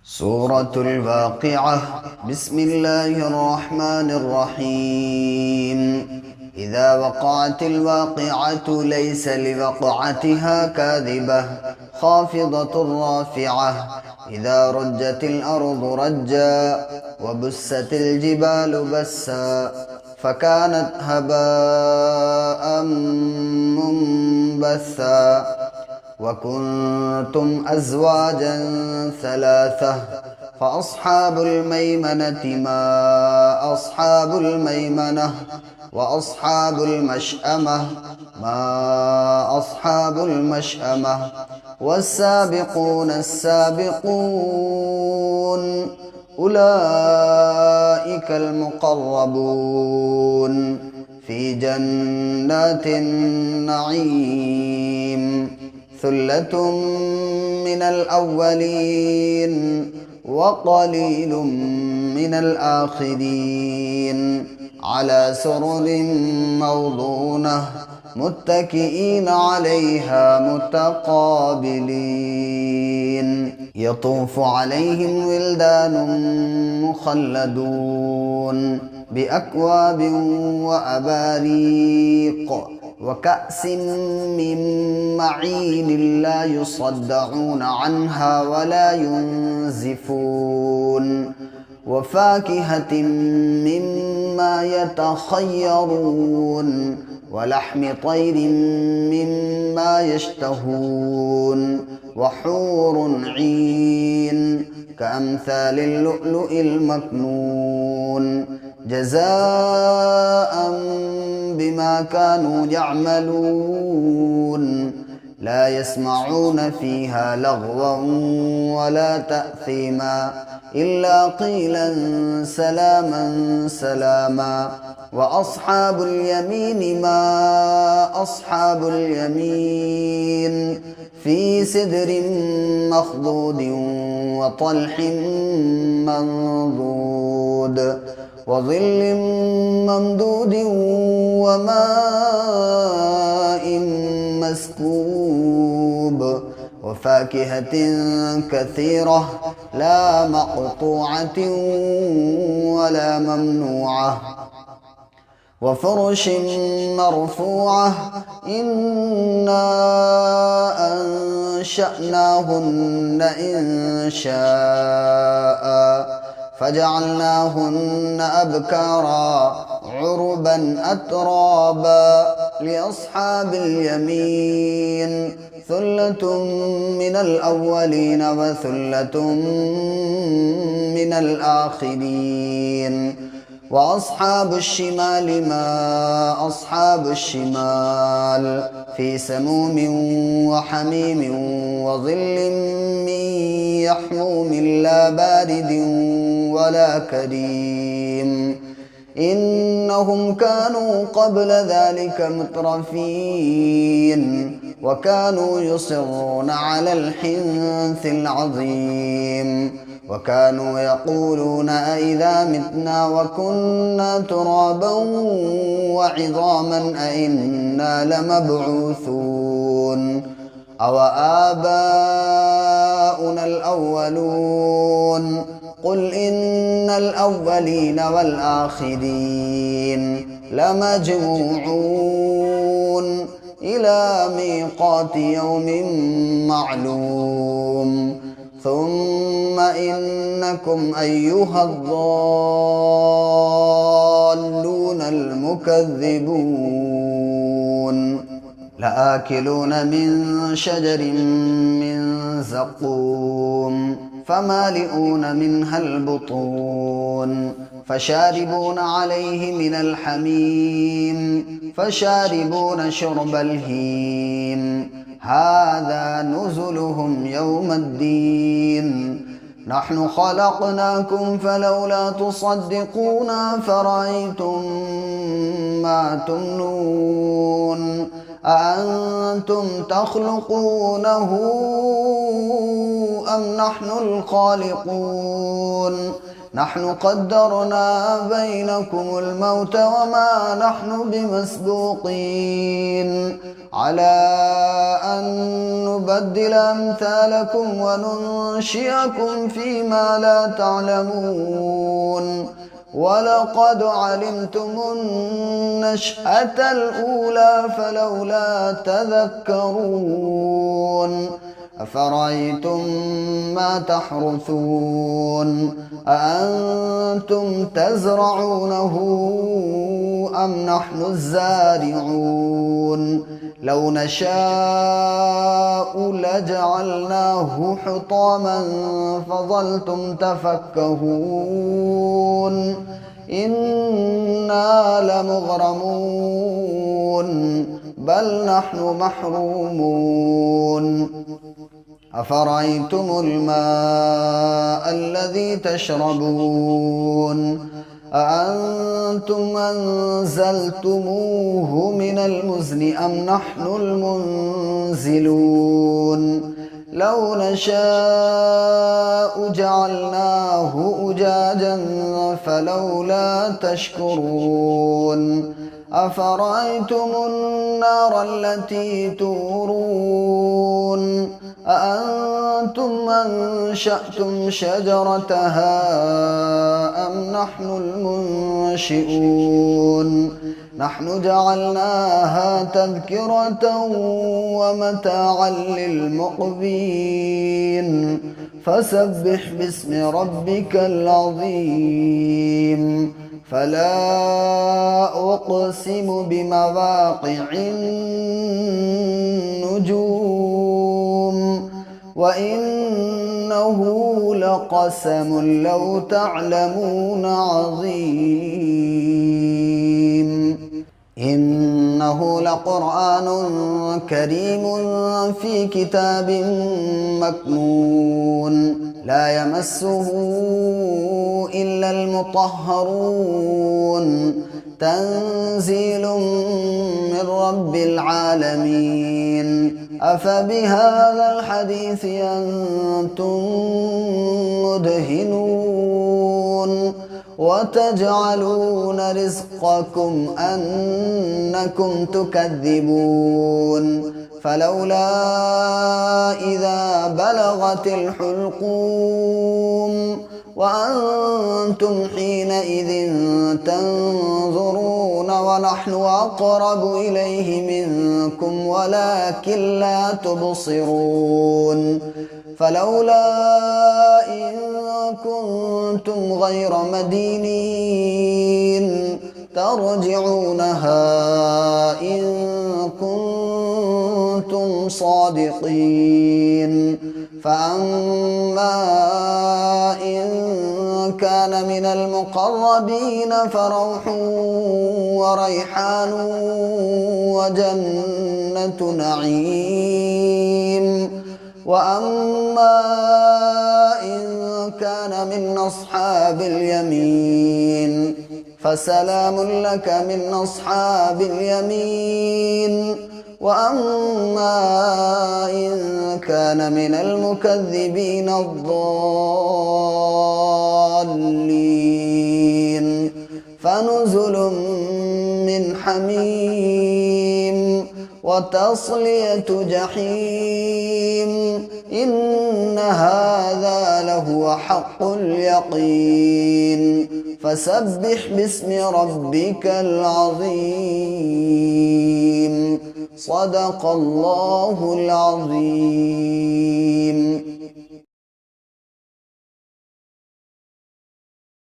سورة الواقعة. بسم الله الرحمن الرحيم. إذا وقعت الواقعة ليس لوقعتها كاذبة خافضة رافعة. إذا رجت الأرض رجا وبست الجبال بسا فكانت هباء منبثا وكنتم أزواجا ثلاثة فأصحاب الميمنة ما أصحاب الميمنة وأصحاب المشأمة ما أصحاب المشأمة والسابقون السابقون أولئك المقربون في جنات النعيم. ثلة من الأولين وقليل من الآخرين على سرر موضونة متكئين عليها متقابلين. يطوف عليهم ولدان مخلدون بأكواب وأباريق وكأس من معين لا يصدعون عنها ولا ينزفون وفاكهة مما يتخيرون ولحم طير مما يشتهون وحور عين كأمثال اللؤلؤ المكنون جزاء بما كانوا يعملون. لا يسمعون فيها لغوا ولا تأثيما إلا قيلا سلاما سلاما. وأصحاب اليمين ما أصحاب اليمين في سدر مخضود وطلح منضود وظل ممدود وماء مسكوب وفاكهة كثيرة لا مقطوعة ولا ممنوعة وفرش مرفوعة. إنا أنشأناهن إنشاء فجعلناهن أبكارا عربا أترابا لأصحاب اليمين ثلة من الأولين وثلة من الآخرين. وأصحاب الشمال ما أصحاب الشمال في سموم وحميم وظل من يحموم لا بارد ولا كريم. إنهم كانوا قبل ذلك مترفين وكانوا يصرون على الحنث العظيم وكانوا يقولون أئذا متنا وكنا ترابا وعظاما أئنا لمبعوثون أو آباؤنا الأولون قل إن الأولين والآخرين لمجموعون إلى ميقات يوم معلوم. ثم إنكم أيها الضالون المكذبون لآكلون من شجر من زقوم فمالئون منها البطون فشاربون عليه من الحميم فشاربون شرب الهيم هذا نزلهم يوم الدين. نحن خلقناكم فلولا تصدقون فرأيتم ما تمنون أأنتم تخلقونه أم نحن الخالقون. نحن قدرنا بينكم الموت وما نحن بمسبوقين على أن نبدل أمثالكم وننشئكم فيما لا تعلمون ولقد علمتم النشأة الأولى فلولا تذكرون أفرأيتم ما تحرثون أأنتم تزرعونه أم نحن الزارعون لو نشاء لجعلناه حطاما فظلتم تفكهون إنا لمغرمون بل نحن محرومون أفرأيتم الماء الذي تشربون أأنتم أنزلتموه من المزن أم نحن المنزلون لو نشاء جعلناه أجاجا فلولا تشكرون أفرأيتم النار التي تورون أأنتم أنشأتم شجرتها أم نحن المنشئون نحن جعلناها تذكرة ومتاعا للمقوين فسبح باسم ربك العظيم فلا أقسم بمواقع النجوم وإنه لقسم لو تعلمون عظيم إنه لقرآن كريم في كتاب مكنون لا يمسه إلا المطهرون تنزيل من رب العالمين أفبهذا الحديث أنتم مدهنون وتجعلون رزقكم أنكم تكذبون فلولا إذا بلغت الحلقوم وأنتم حينئذ تنظرون ونحن أقرب إليه منكم ولكن لا تبصرون فلولا إن كنتم غير مدينين ترجعونها إن كنتم صادقين فأما إن كان من المقربين فروح وريحان وجنة نعيم وأما إن كان من أصحاب اليمين فسلام لك من أصحاب اليمين وأما إن كان من المكذبين الضالين فنزل من حميم وتصلية جحيم إن هذا لهو حق اليقين فسبح باسم ربك العظيم صدق الله العظيم.